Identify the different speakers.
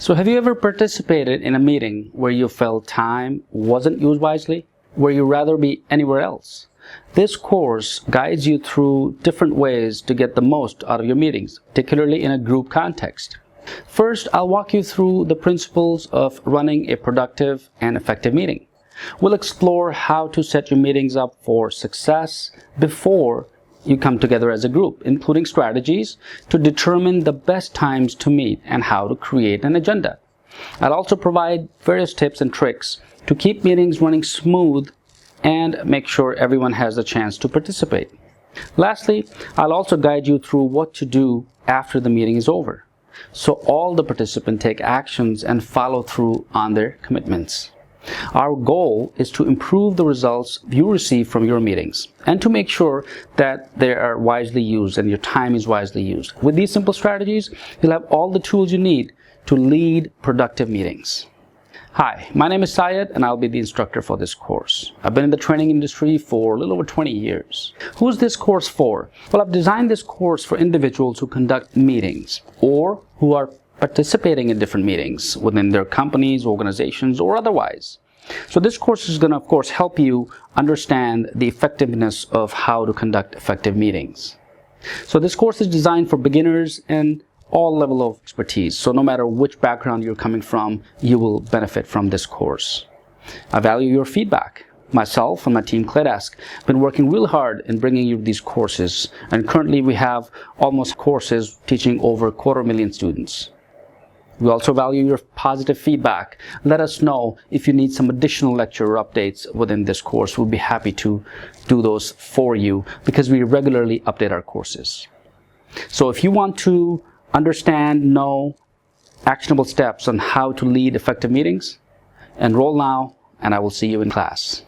Speaker 1: So have you ever participated in a meeting where you felt time wasn't used wisely? Where you'd rather be anywhere else? This course guides you through different ways to get the most out of your meetings, particularly in a group context. First, I'll walk you through the principles of running a productive and effective meeting. We'll explore how to set your meetings up for success before you come together as a group, including strategies to determine the best times to meet and how to create an agenda. I'll also provide various tips and tricks to keep meetings running smooth and make sure everyone has a chance to participate. Lastly, I'll also guide you through what to do after the meeting is over, so all the participants take actions and follow through on their commitments. Our goal is to improve the results you receive from your meetings and to make sure that they are wisely used and your time is wisely used. With these simple strategies, you'll have all the tools you need to lead productive meetings. Hi, my name is Syed and I'll be the instructor for this course. I've been in the training industry for a little over 20 years. Who's this course for? Well, I've designed this course for individuals who conduct meetings or who are participating in different meetings within their companies, organizations, or otherwise. So this course is going to, of course, help you understand the effectiveness of how to conduct effective meetings. So this course is designed for beginners and all level of expertise. So no matter which background you're coming from, you will benefit from this course. I value your feedback. Myself and my team ClayDesk have been working real hard in bringing you these courses, and currently we have almost courses teaching over 250,000 students. We also value your positive feedback. Let us know if you need some additional lecture or updates within this course. We'll be happy to do those for you because we regularly update our courses. So if you want to understand, know actionable steps on how to lead effective meetings, enroll now, and I will see you in class.